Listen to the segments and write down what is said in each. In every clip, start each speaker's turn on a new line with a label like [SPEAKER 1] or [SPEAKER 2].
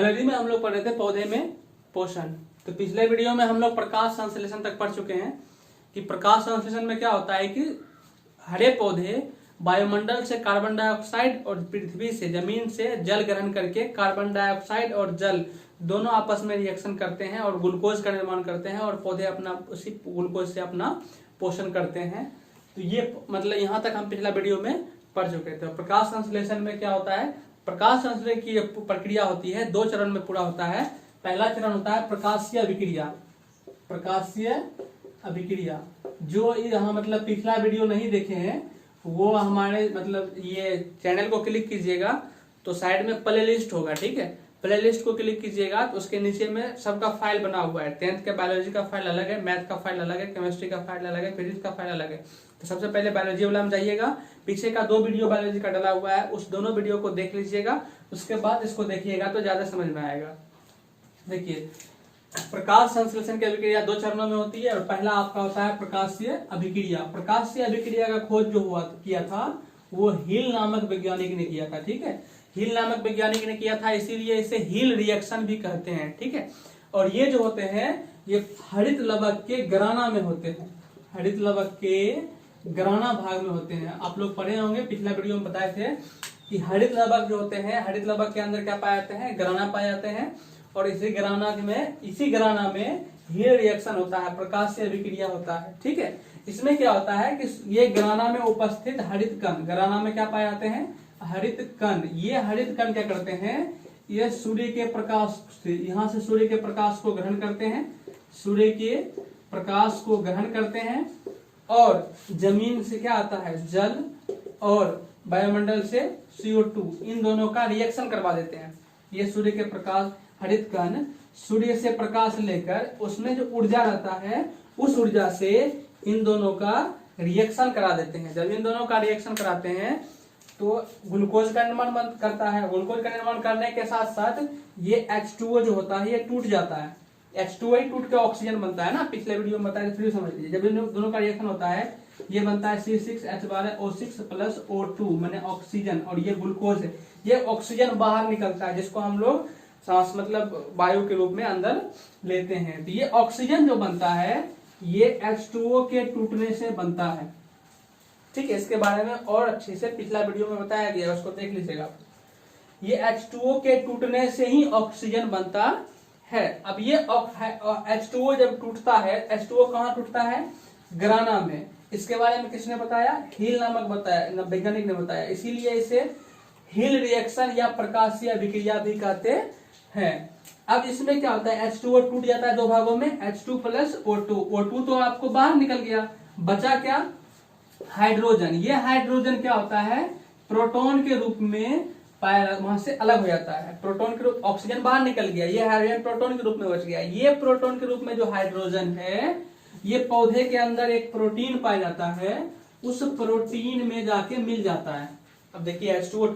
[SPEAKER 1] Biology में हम लोग पढ़ रहे थे पौधे में पोषण। तो पिछले वीडियो में हम लोग प्रकाश संश्लेषण तक पढ़ चुके हैं कि प्रकाश संश्लेषण में क्या होता है कि हरे पौधे वायुमंडल से कार्बन डाइऑक्साइड और पृथ्वी से जमीन से जल ग्रहण करके कार्बन डाइऑक्साइड और जल दोनों आपस में रिएक्शन करते हैं और ग्लूकोज का निर्माण करते हैं और पौधे अपना उसी ग्लूकोज से अपना पोषण करते हैं। तो ये मतलब यहाँ तक हम पिछला वीडियो में पढ़ चुके थे। प्रकाश संश्लेषण में क्या होता है, प्रकाश संश्लेषण की प्रक्रिया होती है 2 चरण में पूरा होता है। पहला चरण होता है प्रकाशीय अभिक्रिया। प्रकाशीय अभिक्रिया जो यहाँ मतलब पिछला वीडियो नहीं देखे हैं वो हमारे मतलब ये चैनल को क्लिक कीजिएगा तो साइड में प्ले लिस्ट होगा, ठीक है। प्ले लिस्ट को क्लिक कीजिएगा तो उसके नीचे में सबका फाइल बना हुआ है। 10th का बायोलॉजी का फाइल अलग है, मैथ का फाइल अलग है, केमिस्ट्री का फाइल अलग है, फिजिक्स का फाइल अलग है। तो सबसे पहले बायोलॉजी वाला में जाइएगा, पीछे का 2 वीडियो बायोलॉजी का डला हुआ है, उस दोनों वीडियो को देख लीजिएगा, उसके बाद इसको देखिएगा तो ज्यादा समझ में आएगा। देखिए प्रकाश संश्लेषण की अभिक्रिया 2 चरणों में होती है और पहला आपका होता है प्रकाशीय अभिक्रिया। प्रकाशीय अभिक्रिया का खोज जो किया था वो हिल नामक वैज्ञानिक ने किया था, ठीक है। हिल नामक वैज्ञानिक ने किया था, इसीलिए इसे हिल रिएक्शन भी कहते हैं, ठीक है। और ये जो होते हैं ये हरित लवक के ग्राना में होते हैं, हरित लवक के ग्राना भाग में होते हैं। आप लोग पढ़े होंगे, पिछला वीडियो में बताए थे कि हरित लवक जो होते हैं, हरित लवक के अंदर क्या पाए जाते हैं, ग्राना पाए जाते हैं और इसी ग्राना में हिल रिएक्शन होता है, प्रकाशीय अभिक्रिया होता है, ठीक है। इसमें क्या होता है कि ये ग्राना में उपस्थित हरित कण, ग्राना में क्या पाए जाते हैं, हरित कण। ये हरित कण क्या करते हैं, ये सूर्य के प्रकाश से, यहाँ से सूर्य के प्रकाश को ग्रहण करते हैं, सूर्य के प्रकाश को ग्रहण करते हैं और जमीन से क्या आता है, जल और वायुमंडल से CO2, इन दोनों का रिएक्शन करवा देते हैं। ये सूर्य के प्रकाश, हरित कण सूर्य से प्रकाश लेकर उसमें जो ऊर्जा रहता है उस ऊर्जा से इन दोनों का रिएक्शन करा देते हैं। जब इन दोनों का रिएक्शन कराते हैं तो ग्लूकोज का निर्माण करता है। ग्लूकोज का निर्माण करने के साथ साथ ये H2O जो होता है ये टूट जाता है। H2O ही टूट के ऑक्सीजन बनता है ना, पिछले वीडियो में बताया, फिर समझ लीजिए। जब इन दोनों का रिएक्शन होता है ये बनता है C6H12O6 प्लस O2 मैंने ऑक्सीजन, और ये ग्लूकोज है, ये ऑक्सीजन बाहर निकलता है जिसको हम लोग सांस मतलब वायु के रूप में अंदर लेते हैं। तो ये ऑक्सीजन जो बनता है ये H2O के टूटने से बनता है, ठीक है। इसके बारे में और अच्छे से पिछला वीडियो में बताया गया, उसको देख लीजिएगा। ये H2O के टूटने से ही ऑक्सीजन बनता है। अब ये H2O जब टूटता है, H2O कहाँ टूटता है, ग्राना में। इसके बारे में किसने बताया, हिल नामक बताया, वैज्ञानिक ने बताया, इसीलिए इसे हिल रिएक्शन या प्रकाशीय अभिक्रिया भी कहते हैं। अब इसमें क्या होता है, H2O टूट जाता है 2 भागों में, H2 प्लस O2। O2 तो आपको बाहर निकल गया, बचा क्या, हाइड्रोजन। ये हाइड्रोजन क्या होता है, प्रोटॉन के रूप में वहां से अलग हो जाता है। प्रोटॉन के रूप, ऑक्सीजन बाहर निकल गया, ये हाइड्रोजन प्रोटॉन के रूप में बच गया। ये प्रोटॉन के रूप में जो हाइड्रोजन है ये पौधे के अंदर एक प्रोटीन पाया जाता है, उस प्रोटीन में जाके मिल जाता है। अब देखिए H2O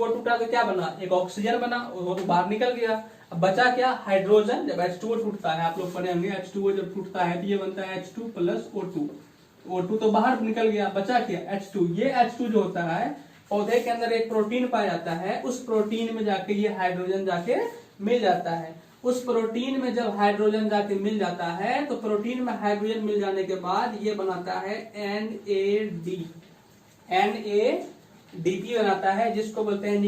[SPEAKER 1] टूटा तो क्या बना, एक ऑक्सीजन बना, वो तो बाहर निकल गया। अब बचा क्या, हाइड्रोजन। जब H2O टूटता है, आप लोग पढ़े होंगे, H2O जब टूटता है तो ये बनता है H2 प्लस O2। O2 तो बाहर निकल गया, बचा क्या, H2। ये H2 जो होता है पौधे के अंदर एक प्रोटीन पाया जाता है, उस प्रोटीन में जाके ये हाइड्रोजन जाके मिल जाता है। उस प्रोटीन में जब हाइड्रोजन जाके मिल जाता है तो प्रोटीन में हाइड्रोजन मिल जाने के बाद ये बनाता है NADP बनाता है, जिसको बोलते हैं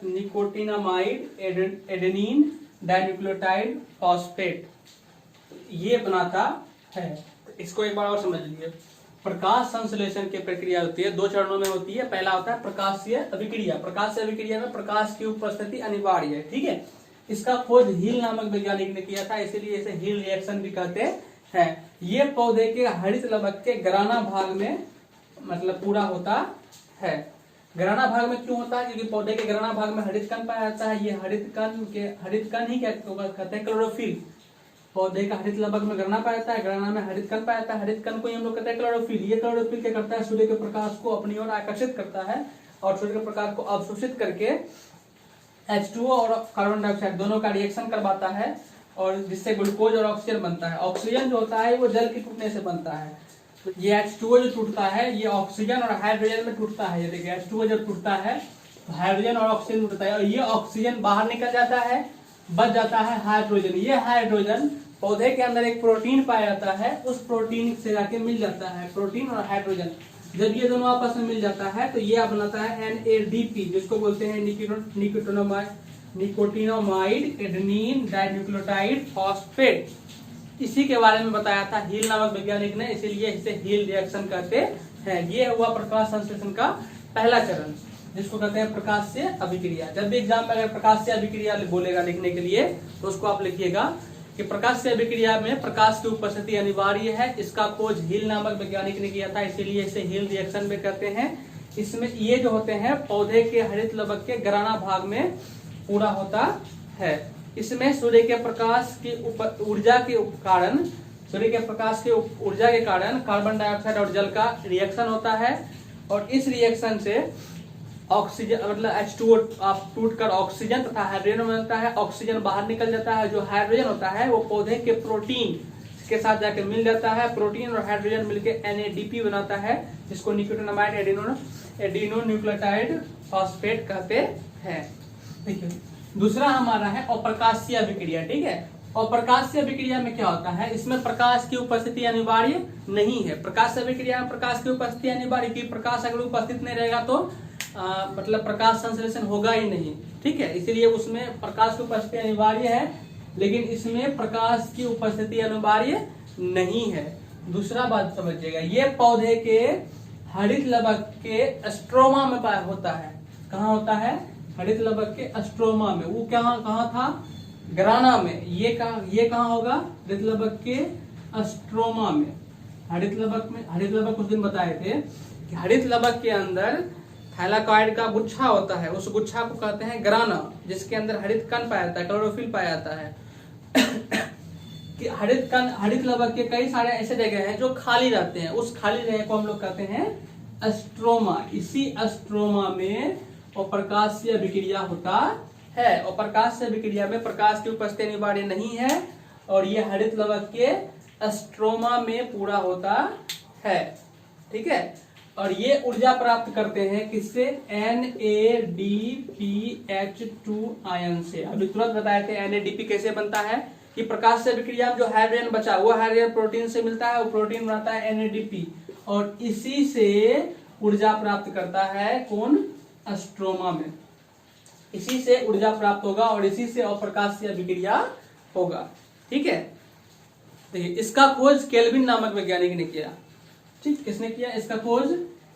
[SPEAKER 1] निकोटिनामाइड एडेनिन डाइन्यूक्लियोटाइड फॉस्फेट, ये बनाता है। इसको एक बार और समझ लीजिए। प्रकाश संश्लेषण की प्रक्रिया होती है 2 चरणों में होती है। पहला होता है प्रकाशीय अभिक्रिया। प्रकाशीय अभिक्रिया में प्रकाश की उपस्थिति अनिवार्य है, ठीक है। इसका खोज हिल नामक वैज्ञानिक ने किया था, इसीलिए इसे हिल रिएक्शन भी कहते हैं। ये पौधे के हरित लवक के ग्राना भाग में मतलब पूरा होता है। ग्राना भाग में क्यों होता है, क्योंकि पौधे के ग्राना भाग में हरित कण पाया जाता है। ये हरित कण ही क्या कहते हैं, क्लोरोफिल। पौधे का हरित लवक में ग्राना पाया जाता है, ग्राना में हरित कण पाया जाता है, हरित कण को ही हम लोग कहते हैं क्लोरोफिल। ये क्लोरोफिल क्या करता है, सूर्य के प्रकाश को अपनी ओर आकर्षित करता है और सूर्य के प्रकाश को अवशोषित करके H2O और कार्बन डाइऑक्साइड दोनों का रिएक्शन करवाता है और जिससे ग्लूकोज और ऑक्सीजन बनता है। ऑक्सीजन जो होता है वो जल के टूटने से बनता है। तो ये H2O जो टूटता है ये ऑक्सीजन और हाइड्रोजन में टूटता है। ये देखिए H2O जब टूटता है तो हाइड्रोजन और ऑक्सीजन उठता है और ये ऑक्सीजन बाहर निकल जाता है, बच जाता है हाइड्रोजन। ये हाइड्रोजन पौधे के अंदर एक प्रोटीन पाया जाता है, उस प्रोटीन से जाके मिल जाता है, प्रोटीन और हाइड्रोजन जब ये दोनों आपस में मिल जाता है तो ये बनाता है NADP, जिसको बोलते हैं निकोटिनोमाइड एडेनिन डाइन्यूक्लियोटाइड फॉस्फेट। इसी के बारे में बताया था हील नामक वैज्ञानिक ने, इसीलिए इसे हील रिएक्शन कहते हैं। ये हुआ प्रकाश संश्लेषण का पहला चरण, जिसको कहते हैं प्रकाश से अभिक्रिया। जब भी एग्जाम में अगर प्रकाश से अभिक्रिया बोलेगा लिखने के लिए तो उसको आप लिखिएगा कि प्रकाश से अभिक्रिया में प्रकाश की उपस्थिति अनिवार्य है। इसका खोज हील नामक वैज्ञानिक ने किया था, इसीलिए इसे हील रिएक्शन भी कहते हैं। इसमें ये जो होते हैं पौधे के हरित लवक के ग्राना भाग में पूरा होता है। इसमें सूर्य के प्रकाश की ऊर्जा के कारण, सूर्य के प्रकाश की ऊर्जा के कारण कार्बन डाइऑक्साइड और जल का रिएक्शन होता है और इस रिएक्शन से ऑक्सीजन मतलब H2O टूट कर ऑक्सीजन तथा हाइड्रोजन बनता है। ऑक्सीजन बाहर निकल जाता है, जो हाइड्रोजन होता है वो पौधे के प्रोटीन के साथ जाकर मिल जाता है। प्रोटीन और हाइड्रोजन मिलकर NADP बनाता है, जिसको निकोटिनामाइड एडिनोन्यूक्लियोटाइड फॉस्फेट कहते हैं। ठीक है, दूसरा हमारा है अप्रकाशीय अभिक्रिया। ठीक है, अप्रकाशीय अभिक्रिया में क्या होता है, इसमें प्रकाश की उपस्थिति अनिवार्य नहीं है। प्रकाश अभिक्रिया में प्रकाश की उपस्थिति अनिवार्य, की प्रकाश अगर उपस्थित नहीं रहेगा तो मतलब प्रकाश संश्लेषण होगा ही नहीं। ठीक है, इसीलिए उसमें प्रकाश की उपस्थिति अनिवार्य है, लेकिन इसमें प्रकाश की उपस्थिति अनिवार्य नहीं है। दूसरा बात समझिएगा, ये पौधे के हरित लवक के स्ट्रोमा में होता है। कहाँ होता है? हरित लवक के स्ट्रोमा में। वो कहाँ था? ग्राना में। ये कहाँ होगा? हरित लवक के स्ट्रोमा में। हरित लवक उस दिन बताए थे कि हरित लवक के अंदर थैलाकॉइड का गुच्छा होता है, उस गुच्छा को कहते हैं ग्राना, जिसके अंदर हरित कण पाया जाता है, क्लोरोफिल पाया जाता है। कि हरित लवक के कई सारे ऐसे जगह हैं जो खाली रहते हैं, उस खाली जगह को हम लोग कहते हैं स्ट्रोमा। इसी स्ट्रोमा में अप्रकाशीय अभिक्रिया होता है। अप्रकाशीय अभिक्रिया में प्रकाश की उपस्थिति अनिवार्य नहीं है और ये हरित लवक के स्ट्रोमा में पूरा होता है। ठीक है, और ये ऊर्जा प्राप्त करते हैं किससे? NADPH2 आयन से। अभी तुरंत बताए थे NADP कैसे बनता है, कि प्रकाश से अभिक्रिया में जो हाइड्रोजन बचा वो हाइड्रोजन प्रोटीन से मिलता है, वो प्रोटीन बनाता है NADP और इसी से ऊर्जा प्राप्त करता है कौन? स्ट्रोमा में। इसी से ऊर्जा प्राप्त होगा और इसी से अप्रकाशीय अभिक्रिया होगा। ठीक है, देखिए इसका खोज केल्विन नामक वैज्ञानिक ने किया। ठीक, किसने किया इसका खोज?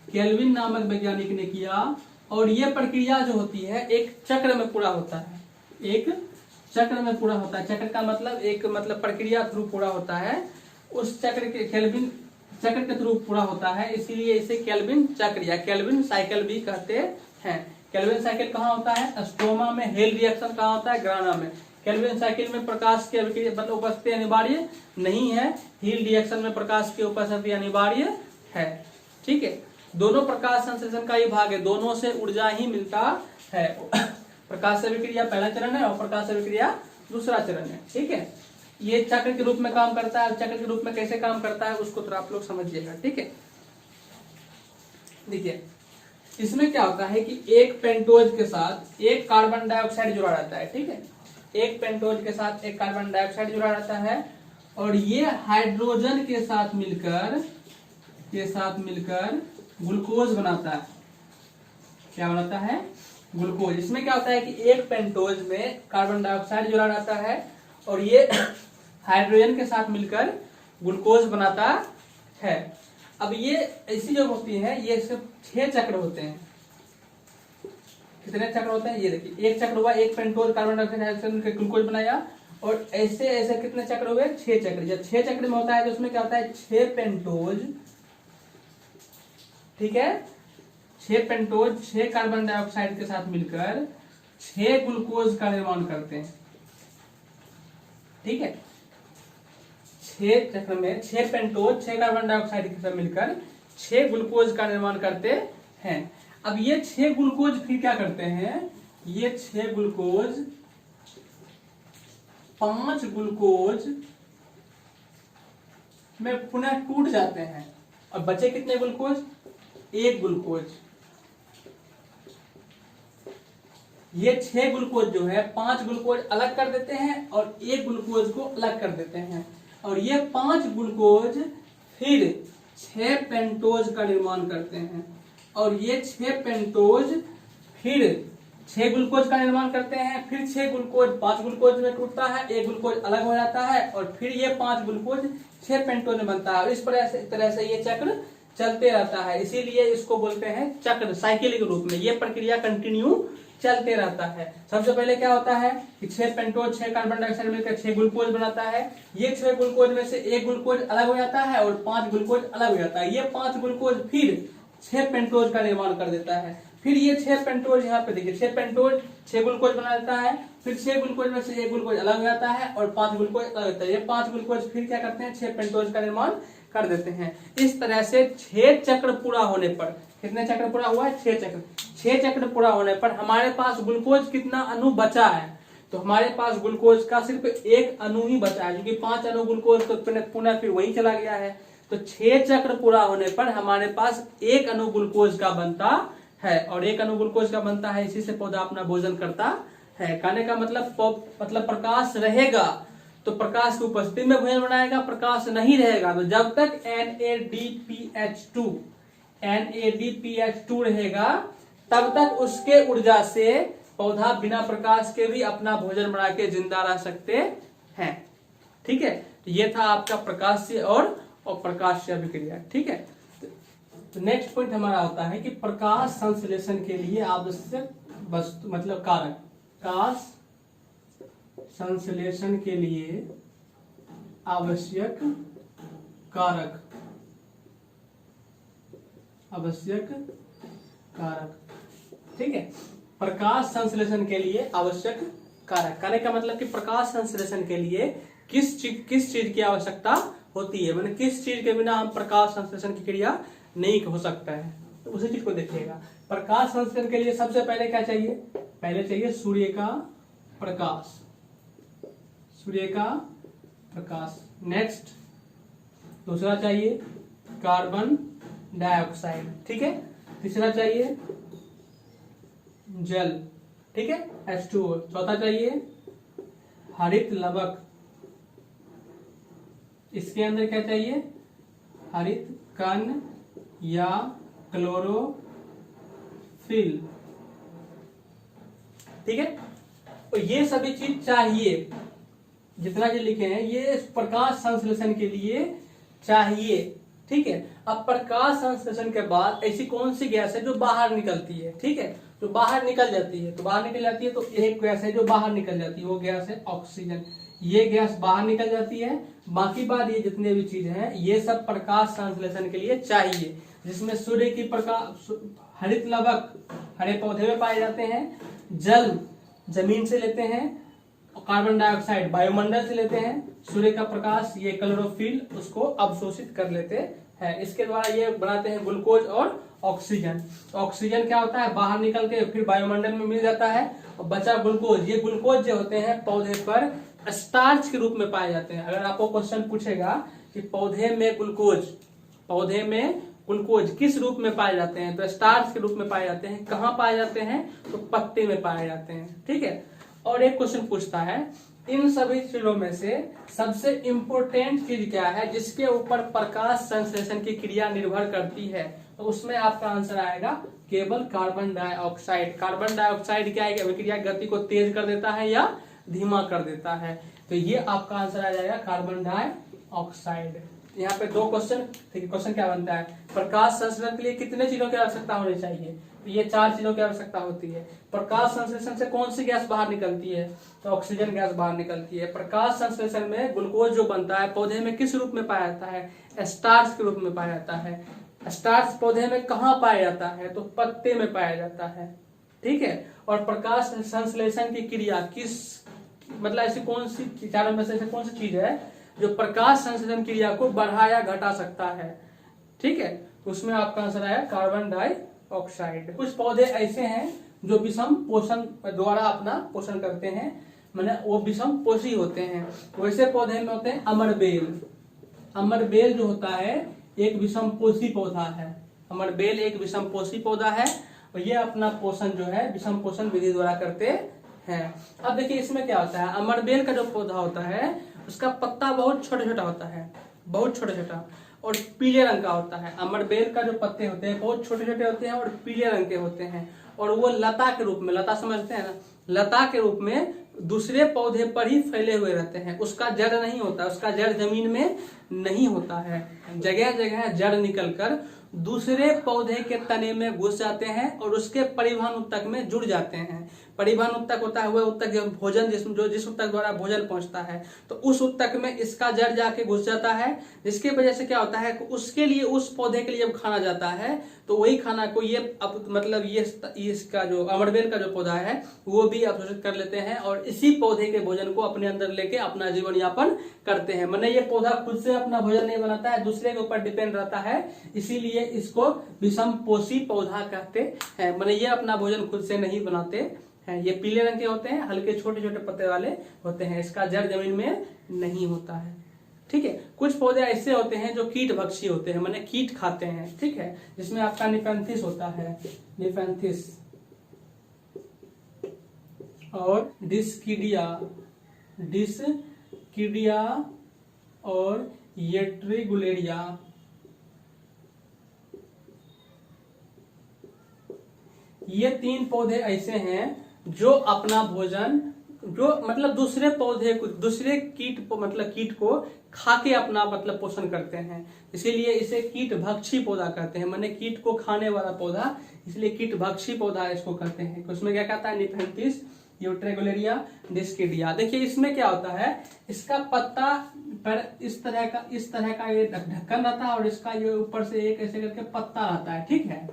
[SPEAKER 1] केल्विन नामक वैज्ञानिक ने किया। और यह प्रक्रिया जो होती है एक चक्र में पूरा होता है, एक चक्र में पूरा होता है। चक्र का मतलब एक प्रक्रिया थ्रू पूरा होता है, उस चक्र के केल्विन चक्र के थ्रू पूरा होता है, इसीलिए इसे केल्विन चक्र या केल्विन साइकिल भी कहते हैं। केल्विन साइकिल कहाँ होता है? स्ट्रोमा में। हील रिएक्शन कहाँ होता है? ग्राना में। केल्विन साइकिल में प्रकाश की उपस्थिति अनिवार्य नहीं है, हील रिएक्शन में प्रकाश की उपस्थिति अनिवार्य है। ठीक है, दोनों प्रकाश संश्लेषण का ही भाग है, दोनों से ऊर्जा ही मिलता है। प्रकाश अभिक्रिया पहला चरण है और प्रकाश अभिक्रिया दूसरा चरण है। ठीक है, ये चक्र के रूप में काम करता है। चक्र के रूप में कैसे काम करता है उसको तो आप लोग समझिएगा। ठीक है, देखिए इसमें क्या होता है कि एक पेंटोज के साथ एक कार्बन डाइऑक्साइड जुड़ा रहता है। ठीक है, एक पेंटोज के साथ एक कार्बन डाइऑक्साइड जुड़ा रहता है और ये हाइड्रोजन के साथ मिलकर ग्लूकोज बनाता है। क्या बनाता है? ग्लूकोज। इसमें क्या होता है कि एक पेंटोज में कार्बन डाइऑक्साइड जुड़ा रहता है और ये हाइड्रोजन के साथ मिलकर ग्लूकोज बनाता है। अब ये ऐसी जो होती है, ये सिर्फ 6 चक्र होते हैं। कितने चक्र होते हैं? ये देखिए, एक चक्र हुआ, एक पेंटोज कार्बन डाइऑक्साइड के ग्लूकोज बनाया और ऐसे ऐसे कितने चक्र हुए? 6 चक्र। जब 6 चक्र में होता है तो उसमें क्या होता है? 6 पेंटोज। ठीक है, 6 पेंटोज 6 कार्बन डाइऑक्साइड के साथ मिलकर 6 ग्लूकोज का निर्माण करते हैं। ठीक है, 6 चक्र में 6 पेंटोज 6 कार्बन डाइऑक्साइड के साथ मिलकर 6 ग्लूकोज का निर्माण करते हैं। अब ये 6 ग्लूकोज फिर क्या करते हैं? ये 6 ग्लूकोज 5 ग्लूकोज में पुनः टूट जाते हैं और बचे कितने ग्लूकोज? 1 ग्लूकोज। ये 6 ग्लूकोज जो है 5 ग्लूकोज अलग कर देते हैं और 1 ग्लूकोज को अलग कर देते हैं, और ये 5 ग्लूकोज फिर 6 पेंटोज का निर्माण करते हैं, और ये 6 पेंटोज फिर 6 ग्लूकोज का निर्माण करते हैं, फिर 6 ग्लूकोज 5 ग्लूकोज में टूटता है, 1 ग्लूकोज अलग हो जाता है, और फिर ये 5 ग्लूकोज 6 पेंटोज में बनता है। इस तरह से ये चक्र चलते रहता है, इसीलिए इसको बोलते हैं चक्र, साइकिल के रूप में ये प्रक्रिया कंटिन्यू चलते रहता है। सबसे पहले क्या होता है कि 6 पेंटोज 6 कार्बन डाइऑक्साइड मिलकर 6 ग्लूकोज बनाता है, ये 6 ग्लूकोज में से 1 ग्लूकोज अलग हो जाता है और 5 ग्लूकोज अलग हो जाता है, ये 5 ग्लूकोज फिर 6 पेंटोज का निर्माण कर देता है, फिर ये 6 पेंटोज यहाँ पे देखिए 6 पेंटोज 6 ग्लूकोज बना देता है, फिर 6 ग्लूकोज में से 1 ग्लूकोज अलग हो जाता है और 5 ग्लूकोज अलग होता है, ये 5 ग्लूकोज फिर क्या करते हैं 6 पेंटोज का निर्माण कर देते हैं। इस तरह से 6 चक्र पूरा होने पर, कितने चक्र पूरा हुआ है 6 चक्र, 6 चक्र पूरा होने पर हमारे पास ग्लूकोज कितना अणु बचा है, तो हमारे पास ग्लूकोज का सिर्फ 1 अणु ही बचा है, क्योंकि 5 अणु ग्लूकोज तो पुनः फिर वहीं चला गया है। तो 6 चक्र पूरा होने पर हमारे पास 1 अणु ग्लूकोज का बनता है, और 1 अणु ग्लूकोज का बनता है, इसी से पौधा अपना भोजन करता है। खाने का मतलब प्रकाश रहेगा तो प्रकाश की उपस्थिति में भोजन बनाएगा, प्रकाश नहीं रहेगा तो जब तक NADPH2 रहेगा तब तक उसके ऊर्जा से पौधा बिना प्रकाश के भी अपना भोजन बना के जिंदा रह सकते हैं। ठीक है, तो ये था आपका प्रकाशीय और अप्रकाशीय अभिक्रिया। ठीक है, तो नेक्स्ट पॉइंट हमारा होता है कि प्रकाश संश्लेषण के लिए आवश्यक वस्तु मतलब कारक, प्रकाश संश्लेषण के लिए आवश्यक कारक, ठीक है। प्रकाश संश्लेषण के लिए आवश्यक कारक, कहने का मतलब कि प्रकाश संश्लेषण के लिए किस चीज की आवश्यकता होती है, मतलब किस चीज के बिना हम प्रकाश संश्लेषण की क्रिया नहीं हो सकता है, तो उसी चीज को देखिएगा। प्रकाश संश्लेषण के लिए सबसे पहले क्या चाहिए, पहले चाहिए सूर्य का प्रकाश, सूर्य का प्रकाश। नेक्स्ट दूसरा चाहिए कार्बन डाइऑक्साइड, ठीक है। तीसरा चाहिए जल, ठीक है, H2O। चौथा चाहिए हरित लवक, इसके अंदर क्या चाहिए हरित कण या क्लोरोफिल, ठीक है। तो ये सभी चीज चाहिए, जितना जो लिखे हैं ये प्रकाश संश्लेषण के लिए चाहिए, ठीक है। अब प्रकाश संश्लेषण के बाद ऐसी कौन सी गैस है जो बाहर निकलती है, ठीक है, जो बाहर निकल जाती है, तो बाहर निकल जाती है तो एक गैस है जो बाहर निकल जाती है, वो गैस है ऑक्सीजन। ये गैस बाहर निकल जाती है, बाकी बात ये जितने भी चीज हैं ये सब प्रकाश संश्लेषण के लिए चाहिए, जिसमें सूर्य की प्रकाश, हरित लवक हरे पौधे में पाए जाते हैं, जल जमीन से लेते हैं, कार्बन डाइऑक्साइड वायुमंडल से लेते हैं, सूर्य का प्रकाश ये क्लोरोफिल उसको अवशोषित कर लेते हैं, इसके द्वारा ये बनाते हैं ग्लूकोज और ऑक्सीजन। ऑक्सीजन क्या होता है बाहर निकल के फिर वायुमंडल में मिल जाता है, और बचा ग्लूकोज, ये ग्लूकोज जो होते हैं पौधे पर स्टार्च के रूप में पाए जाते हैं। अगर आपको क्वेश्चन पूछेगा कि पौधे में ग्लूकोज किस रूप में पाए जाते हैं, तो स्टार्च के रूप में पाए जाते हैं। कहाँ पाए जाते हैं, तो पत्ते में पाए जाते हैं, ठीक है। और एक क्वेश्चन पूछता है इन सभी चीजों में से सबसे इंपोर्टेंट चीज क्या है जिसके ऊपर प्रकाश संश्लेषण की क्रिया निर्भर करती है, तो उसमें आपका आंसर आएगा केवल कार्बन डाइऑक्साइड। कार्बन डाइऑक्साइड क्या है, अभिक्रिया गति को तेज कर देता है या धीमा कर देता है, तो ये आपका आंसर आ जाएगा कार्बन डाइऑक्साइड। यहाँ पे 2 क्वेश्चन, ठीक है। क्वेश्चन क्या बनता है, प्रकाश संश्लेषण के लिए कितने चीजों की आवश्यकता होनी चाहिए, तो ये 4 चीजों की आवश्यकता होती है। प्रकाश संश्लेषण से कौन सी गैस बाहर निकलती है, तो ऑक्सीजन गैस बाहर निकलती है। प्रकाश संश्लेषण में ग्लूकोज जो बनता है पौधे में किस रूप में पाया जाता है, स्टार्च के रूप में पाया जाता है। स्टार्च पौधे में कहाँ पाया जाता है, तो पत्ते में पाया जाता है, ठीक है। और प्रकाश संश्लेषण की क्रिया किस, मतलब ऐसी कौन सी चारों में से ऐसी कौन सी चीज है जो प्रकाश संश्लेषण क्रिया को बढ़ा या घटा सकता है, ठीक है, उसमें आपका आंसर आया कार्बन डाइऑक्साइड। कुछ पौधे ऐसे हैं जो विषम पोषण द्वारा अपना पोषण करते हैं, मतलब वो विषम पोषी होते हैं। वैसे पौधे में होते हैं अमरबेल। अमरबेल जो होता है एक विषम पोषी पौधा है, अमरबेल एक विषम पोषी पौधा है, और ये अपना पोषण जो है विषम पोषण विधि द्वारा करते हैं। अब देखिए इसमें क्या होता है, अमरबेल का जो पौधा होता है उसका पत्ता बहुत छोटा छोटा होता है, बहुत छोटा छोटा, और पीले रंग का होता है। अमरबेल का जो पत्ते होते हैं बहुत छोटे छोटे होते हैं और पीले रंग के होते हैं, और वो लता के रूप में, लता समझते हैं ना, लता के रूप में दूसरे पौधे पर ही फैले हुए रहते हैं। उसका जड़ नहीं होता, उसका जड़ जमीन में नहीं होता है, जगह जगह जड़ निकलकर दूसरे पौधे के तने में घुस जाते हैं और उसके परिवहन उत्तक में जुड़ जाते हैं। परिवहन उत्तक होता है वह उत्तक जो भोजन जिस उत्तक द्वारा भोजन पहुंचता है, तो उस उत्तक में इसका जड़ जाके घुस जाता है, जिसके वजह से क्या होता है उसके लिए, उस पौधे के लिए जब खाना जाता है तो वही खाना को ये अब मतलब ये इसका जो अमरबेल का जो पौधा है वो भी अवशोषित कर लेते हैं और इसी पौधे के भोजन को अपने अंदर लेके अपना जीवन यापन करते हैं। माने ये पौधा खुद से अपना भोजन नहीं बनाता है, दूसरे के ऊपर डिपेंड रहता है, इसीलिए इसको विषम पोषी पौधा कहते हैं। माने ये अपना भोजन खुद से नहीं बनाते हैं। ये पीले रंग के होते हैं, हल्के छोटे छोटे पत्ते वाले होते हैं, इसका जड़ जमीन में नहीं होता है। ठीक है, कुछ पौधे ऐसे होते हैं जो कीट भक्षी होते हैं, माने कीट खाते हैं। ठीक है, जिसमें आपका निपेंथिस होता है, निपेंथिस और डिस्किडिया और येट्रिगुलेरिया। ये 3 पौधे ऐसे हैं जो अपना भोजन, जो मतलब दूसरे पौधे को, दूसरे कीट को, मतलब कीट को खा के अपना मतलब पोषण करते हैं, इसीलिए इसे कीट भक्षी पौधा कहते हैं। माने कीट को खाने वाला पौधा, इसलिए कीट भक्षी पौधा इसको कहते हैं। उसमें क्या कहता है, निपेंथिस, येट्रिगुलेरिया, डिस्किडिया। देखिए इसमें क्या होता है, इसका पत्ता पर इस तरह का ये ढक्कन रहता है और इसका ये ऊपर से एक ऐसे करके पत्ता रहता है। ठीक है,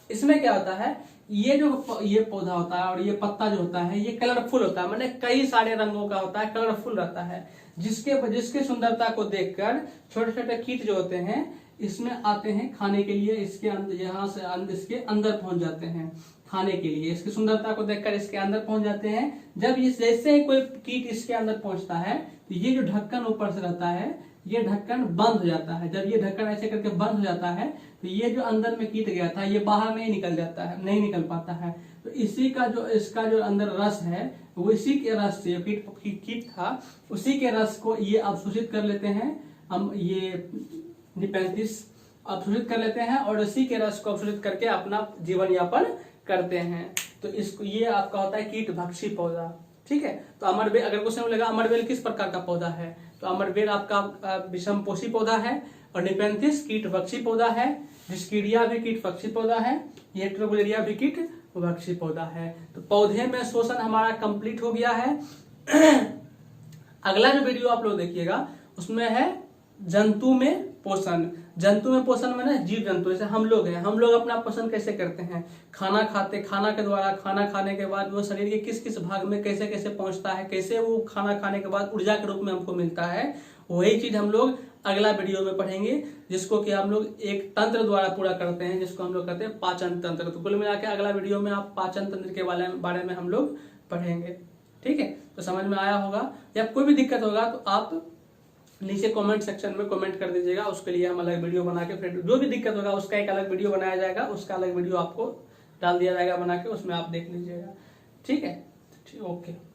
[SPEAKER 1] इसमें क्या होता है, ये पौधा होता है और ये पत्ता जो होता है ये कलरफुल होता है, माने कई सारे रंगों का होता है, कलरफुल रहता है, जिसके सुंदरता को देखकर छोटे छोटे कीट जो होते हैं इसमें आते हैं खाने के लिए, इसके अंदर, यहाँ से इसके अंदर पहुंच जाते हैं खाने के लिए। इसकी सुंदरता को देखकर इसके अंदर पहुंच जाते हैं। जब जैसे ही कोई कीट इसके अंदर पहुंचता है तो ये जो ढक्कन ऊपर से रहता है ये ढक्कन बंद हो जाता है। जब ये ढक्कन ऐसे करके बंद हो जाता है तो ये जो अंदर में कीट गया था ये बाहर नहीं निकल जाता है, नहीं निकल पाता है। तो इसी का जो इसका जो अंदर रस है वो इसी के रस से, कीट था उसी के रस को ये अवशोषित कर लेते हैं, हम ये निपेंथिस अवशोषित कर लेते हैं और इसी के रस को अवशोषित करके अपना जीवन यापन करते हैं। तो इसको, ये आपका होता है कीट भक्षी पौधा। ठीक है, तो अमरबेल, अगर क्वेश्चन में लगा अमरबेल किस प्रकार का पौधा है, तो अमरबेल आपका विषम पोषी पौधा है और निपेंथिस कीट भक्षी पौधा है, डिस्किडिया भी कीट भक्षी पौधा है, येट्रिगुलेरिया भी कीट भक्षी पौधा है। तो पौधे में शोषण हमारा कंप्लीट हो गया है। अगला जो वीडियो आप लोग देखिएगा उसमें है जंतु में पोषण। जंतु में पोषण माने जीव जंतु, जैसे हम लोग हैं, हम लोग अपना पोषण कैसे करते हैं, खाना खाते, खाना के द्वारा, खाना खाने के बाद वो शरीर के किस किस भाग में कैसे कैसे पहुंचता है, कैसे वो खाना खाने के बाद ऊर्जा के रूप में हमको मिलता है, वही चीज हम लोग अगला वीडियो में पढ़ेंगे, जिसको कि हम लोग एक तंत्र द्वारा पूरा करते हैं, जिसको हम लोग कहते हैं पाचन तंत्र। तो कुल मिला के अगला वीडियो में आप पाचन तंत्र के बारे में हम लोग पढ़ेंगे। ठीक है, तो समझ में आया होगा। या कोई भी दिक्कत होगा तो आप नीचे कमेंट सेक्शन में कमेंट कर दीजिएगा, उसके लिए हम अलग वीडियो बना के, फिर जो भी दिक्कत होगा उसका एक अलग वीडियो बनाया जाएगा, उसका अलग वीडियो आपको डाल दिया जाएगा बना के, उसमें आप देख लीजिएगा। ठीक है, ओके।